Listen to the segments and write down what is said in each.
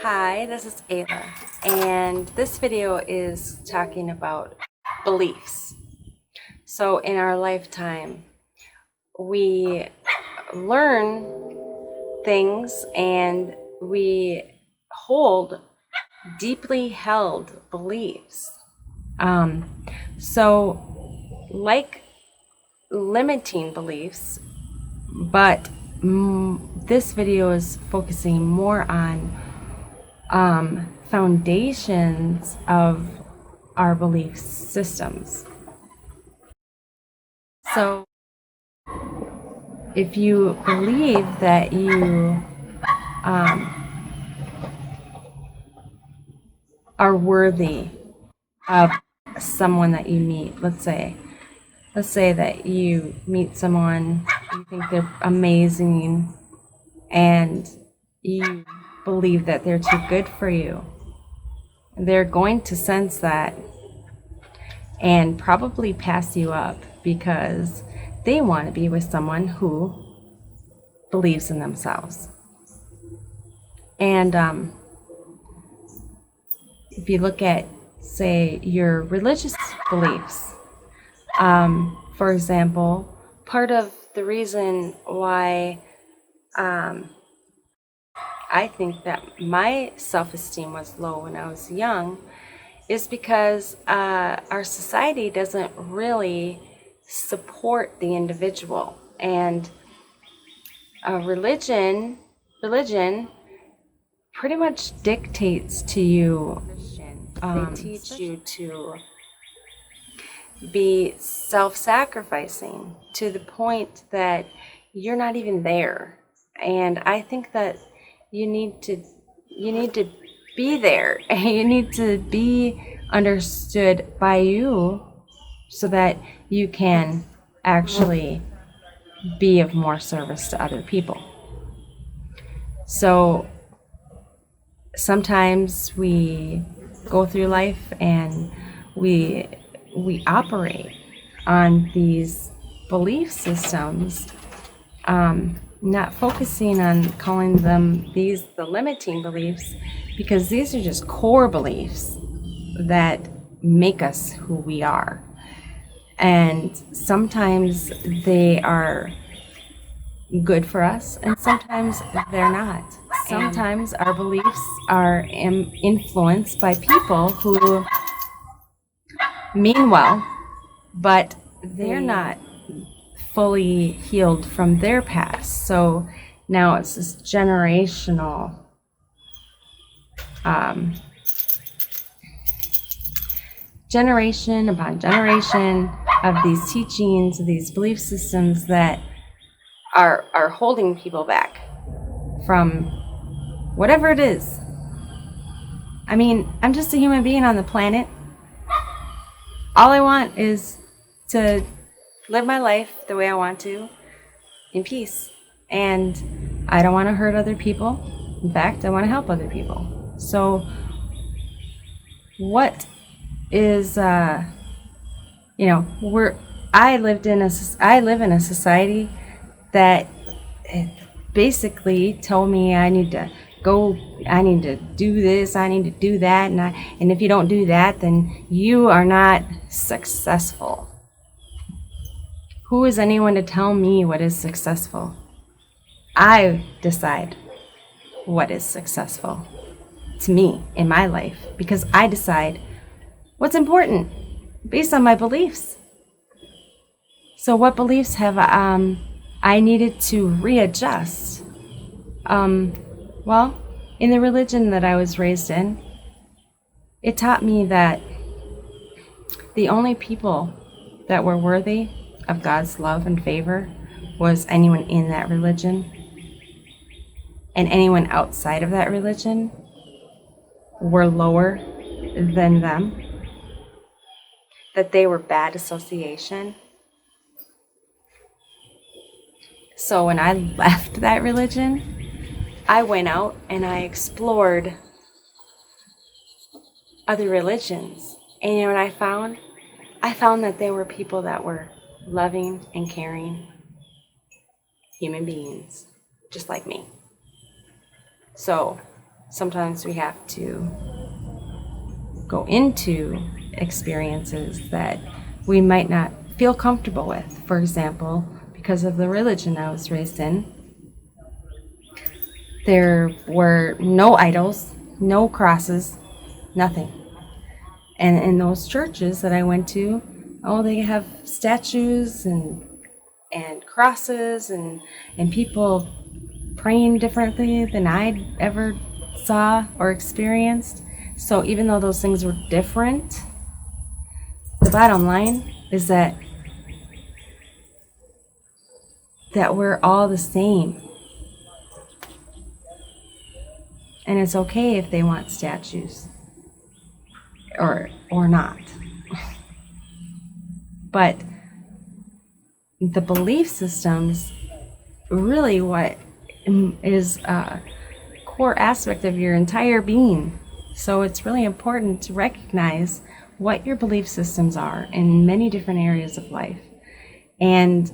Hi, this is Ayla, and this video is talking about beliefs. So in our lifetime, we learn things and we hold deeply held beliefs. So like limiting beliefs, but this video is focusing more on foundations of our belief systems. So if you believe that you are worthy of someone that you meet, let's say that you meet someone, you think they're amazing, and you believe that they're too good for you, they're going to sense that and probably pass you up because they want to be with someone who believes in themselves. And if you look at, say, your religious beliefs, for example, part of the reason why I think that my self-esteem was low when I was young is because our society doesn't really support the individual, and religion pretty much dictates to you. They teach you to be self-sacrificing to the point that you're not even there. And I think that you need to be there. You need to be understood by you so that you can actually be of more service to other people. So sometimes we go through life and we operate on these belief systems, not focusing on calling them the limiting beliefs, because these are just core beliefs that make us who we are. And sometimes they are good for us, and sometimes they're not. Sometimes our beliefs are influenced by people who mean well, but they're not fully healed from their past. So now it's this generational generation upon generation of these teachings, of these belief systems that are holding people back from whatever it is. I mean, I'm just a human being on the planet. All I want is to live my life the way I want to, in peace. And I don't want to hurt other people. In fact, I want to help other people. So what is, I live in a society that basically told me I need to do this, I need to do that, and if you don't do that, then you are not successful. Who is anyone to tell me what is successful? I decide what is successful to me in my life, because I decide what's important based on my beliefs. So what beliefs have I needed to readjust? Well, in the religion that I was raised in, it taught me that the only people that were worthy of God's love and favor was anyone in that religion, and anyone outside of that religion were lower than them, that they were bad association. So when I left that religion, I went out and I explored other religions. And you know what I found? I found that there were people that were loving and caring human beings, just like me. So sometimes we have to go into experiences that we might not feel comfortable with. For example, because of the religion I was raised in, there were no idols, no crosses, nothing. And in those churches that I went to, oh, they have statues and crosses and people praying differently than I'd ever saw or experienced. So even though those things were different, the bottom line is that we're all the same. And it's okay if they want statues or not. But the belief systems, really what is a core aspect of your entire being. So it's really important to recognize what your belief systems are in many different areas of life, and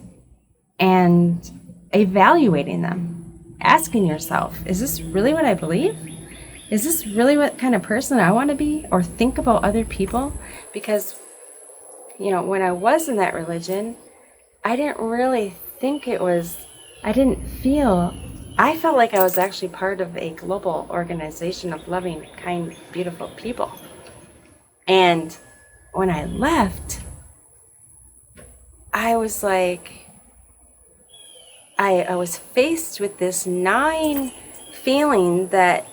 evaluating them, asking yourself, is this really what I believe? Is this really what kind of person I want to be or think about other people? Because, when I was in that religion, I didn't really think I felt like I was actually part of a global organization of loving, kind, beautiful people. And when I left, I was like, I was faced with this gnawing feeling that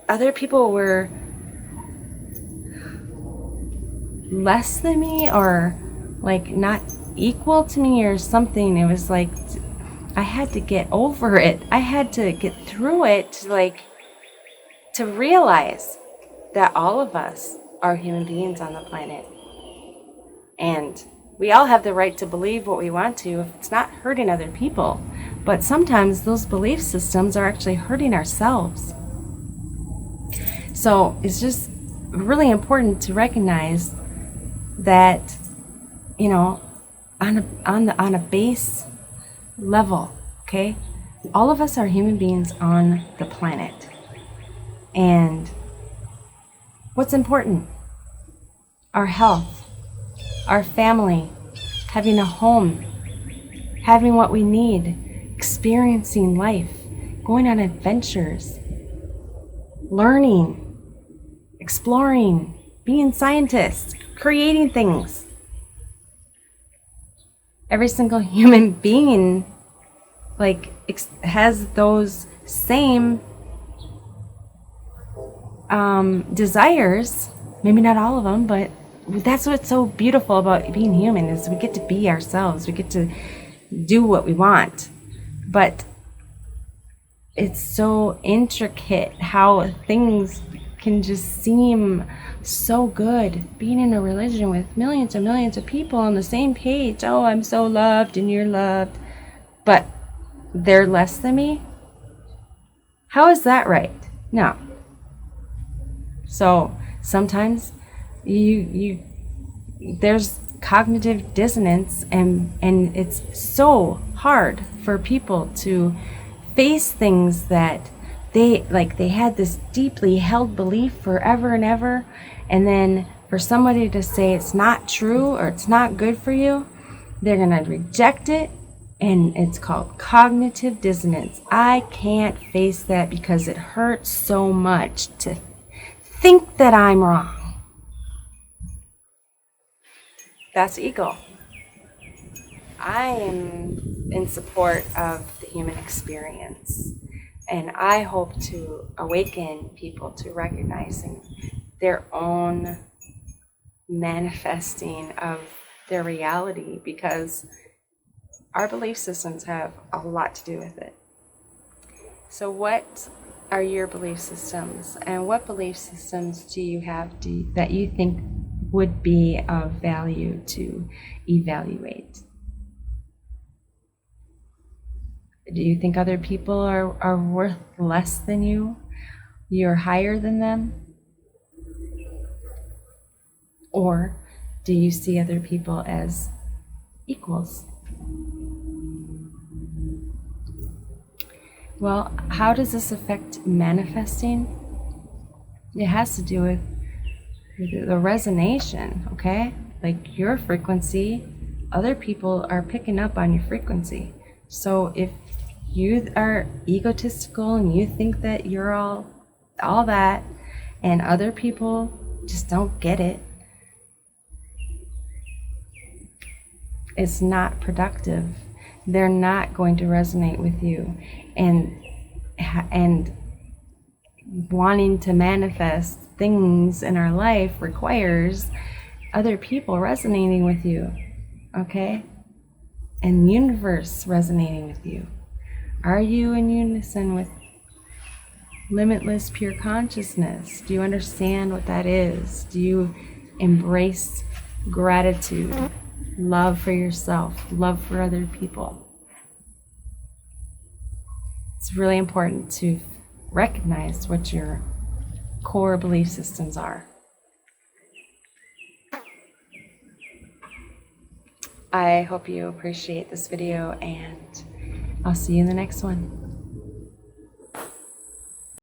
other people were less than me, or like not equal to me or something. It was like I had to get over it. I had to get through it to realize that all of us are human beings on the planet. And we all have the right to believe what we want to if it's not hurting other people. But sometimes those belief systems are actually hurting ourselves. So it's just really important to recognize that, on a base level, okay? All of us are human beings on the planet. And what's important? Our health, our family, having a home, having what we need, experiencing life, going on adventures, learning, exploring, being scientists, creating things. Every single human being has those same desires. Maybe not all of them, but that's what's so beautiful about being human, is we get to be ourselves. We get to do what we want. But it's so intricate how things can just seem so good. Being in a religion with millions and millions of people on the same page. Oh, I'm so loved and you're loved. But they're less than me? How is that right? No. So sometimes there's cognitive dissonance, and it's so hard for people to face things that they had this deeply held belief forever and ever, and then for somebody to say it's not true or it's not good for you, they're gonna reject it, and it's called cognitive dissonance. I can't face that because it hurts so much to think that I'm wrong. That's ego. I am in support of the human experience, and I hope to awaken people to recognizing their own manifesting of their reality, because our belief systems have a lot to do with it. So what are your belief systems, and what belief systems do you have that you think would be of value to evaluate? Do you think other people are worth less than you? You're higher than them? Or do you see other people as equals? Well, how does this affect manifesting? It has to do with the resonation, okay? Like your frequency, other people are picking up on your frequency. So if you are egotistical and you think that you're all that, and other people just don't get it, it's not productive. They're not going to resonate with you. And wanting to manifest things in our life requires other people resonating with you, okay? And the universe resonating with you. Are you in unison with limitless pure consciousness? Do you understand what that is? Do you embrace gratitude, love for yourself, love for other people? It's really important to recognize what your core belief systems are. I hope you appreciate this video, and I'll see you in the next one.